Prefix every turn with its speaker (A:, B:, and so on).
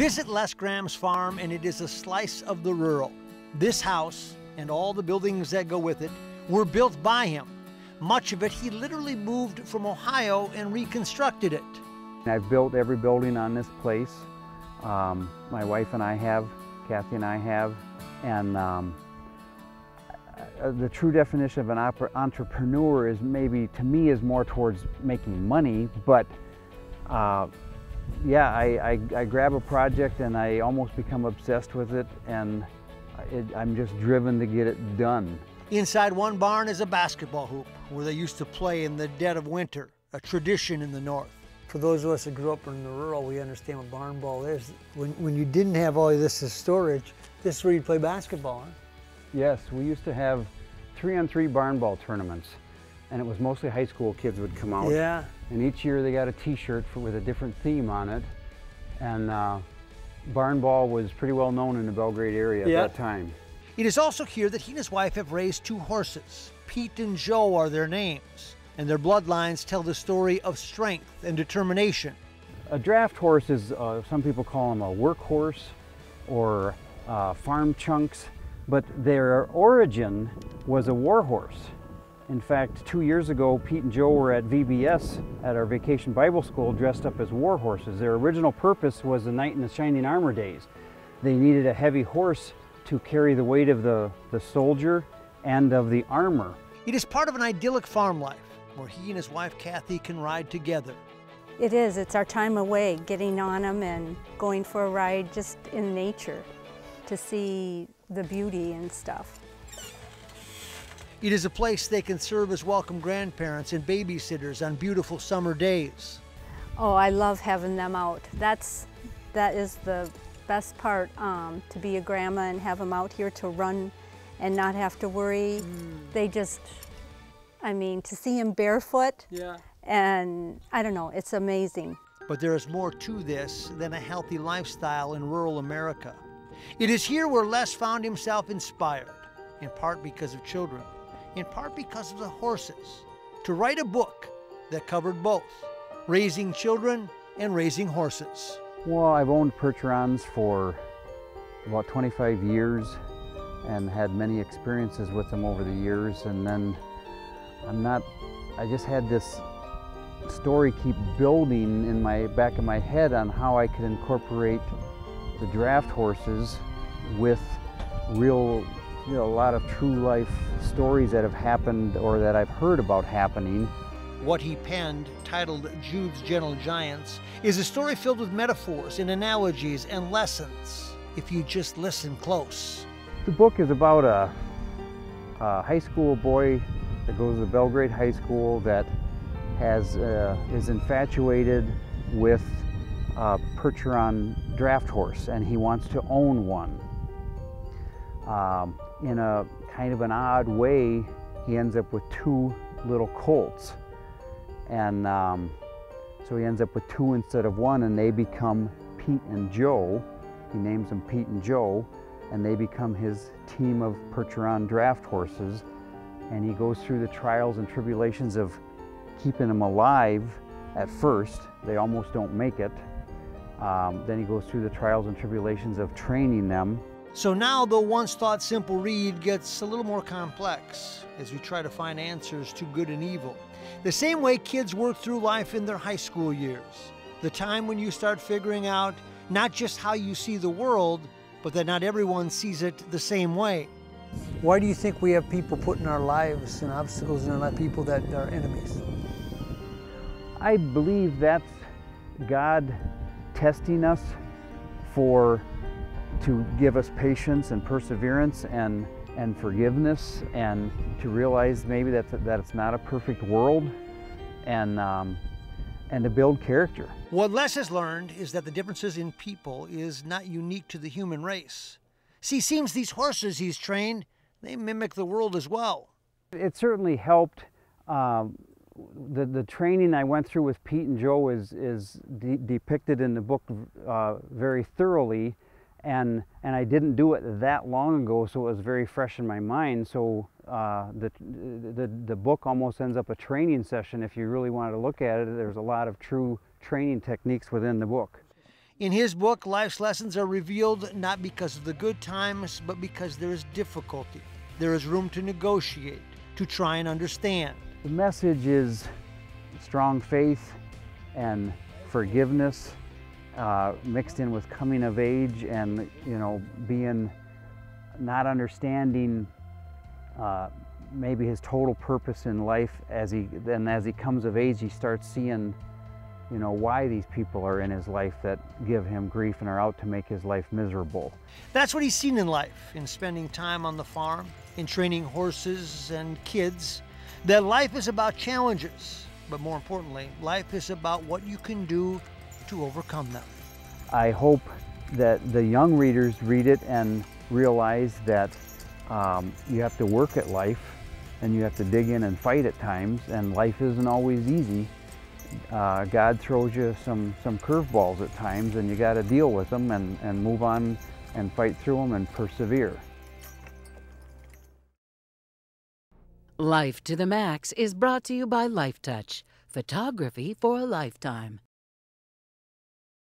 A: Visit Les Graham's farm and it is a slice of the rural. This house and all the buildings that go with it were built by him. Much of it he literally moved from Ohio and reconstructed it.
B: I've built every building on this place. My wife and I have, Kathy and I have, and the true definition of an entrepreneur is maybe, to me, is more towards making money, but yeah, I grab a project and I almost become obsessed with it, and I'm just driven to get it done.
A: Inside one barn is a basketball hoop where they used to play in the dead of winter, a tradition in the north. For those of us that grew up in the rural, we understand what barn ball is. When you didn't have all of this as storage, this is where you'd play basketball, huh?
B: Yes, we used to have 3-on-3 barn ball tournaments, and it was mostly high school kids would come out.
A: Yeah.
B: And each year they got a t-shirt with a different theme on it, and barn ball was pretty well known in the Belgrade area at that time.
A: It is also here that he and his wife have raised 2 horses. Pete and Joe are their names, and their bloodlines tell the story of strength and determination.
B: A draft horse is, some people call them a workhorse or farm chunks, but their origin was a war horse. In fact, 2 years ago, Pete and Joe were at VBS at our Vacation Bible School dressed up as war horses. Their original purpose was the Knight in the Shining Armor days. They needed a heavy horse to carry the weight of the soldier and of the armor.
A: It is part of an idyllic farm life where he and his wife Kathy can ride together.
C: It is. It's our time away, getting on them and going for a ride just in nature to see the beauty and stuff.
A: It is a place they can serve as welcome grandparents and babysitters on beautiful summer days.
C: Oh, I love having them out. That is the best part, to be a grandma and have them out here to run and not have to worry. They just, I mean, to see them barefoot, and I don't know, it's amazing.
A: But there is more to this than a healthy lifestyle in rural America. It is here where Les found himself inspired, in part because of children, in part because of the horses, to write a book that covered both, raising children and raising horses.
B: Well, I've owned Percherons for about 25 years and had many experiences with them over the years, and then I just had this story keep building in my back of my head on how I could incorporate the draft horses with real, a lot of true life stories that have happened or that I've heard about happening.
A: What he penned, titled Jude's Gentle Giants, is a story filled with metaphors and analogies and lessons, if you just listen close.
B: The book is about a high school boy that goes to Belgrade High School that is infatuated with a Percheron draft horse, and he wants to own one. In a kind of an odd way, he ends up with 2 little colts, and so he ends up with 2 instead of 1, and they become Pete and Joe. He names them Pete and Joe, and they become his team of Percheron draft horses, and he goes through the trials and tribulations of keeping them alive at first. They almost don't make it. Then he goes through the trials and tribulations of training them.
A: So now the once thought simple read gets a little more complex as we try to find answers to good and evil. The same way kids work through life in their high school years. The time when you start figuring out not just how you see the world, but that not everyone sees it the same way. Why do you think we have people put in our lives and obstacles in our life, people that are enemies?
B: I believe that's God testing us to give us patience and perseverance and forgiveness, and to realize maybe that it's not a perfect world, and to build character.
A: What Les has learned is that the differences in people is not unique to the human race. See, seems these horses he's trained, they mimic the world as well.
B: It certainly helped. The training I went through with Pete and Joe is depicted in the book very thoroughly, and I didn't do it that long ago, so it was very fresh in my mind. So the book almost ends up a training session if you really wanted to look at it. There's a lot of true training techniques within the book.
A: In his book, life's lessons are revealed not because of the good times, but because there is difficulty. There is room to negotiate, to try and understand.
B: The message is strong faith and forgiveness mixed in with coming of age and, being not understanding maybe his total purpose in life. As he comes of age, he starts seeing why these people are in his life that give him grief and are out to make his life miserable.
A: That's what he's seen in life, in spending time on the farm, in training horses and kids, that life is about challenges, but more importantly, life is about what you can do to overcome them.
B: I hope that the young readers read it and realize that you have to work at life and you have to dig in and fight at times, and life isn't always easy. God throws you some curveballs at times, and you got to deal with them and move on and fight through them and persevere.
D: Life to the Max is brought to you by Life Touch, photography for a lifetime.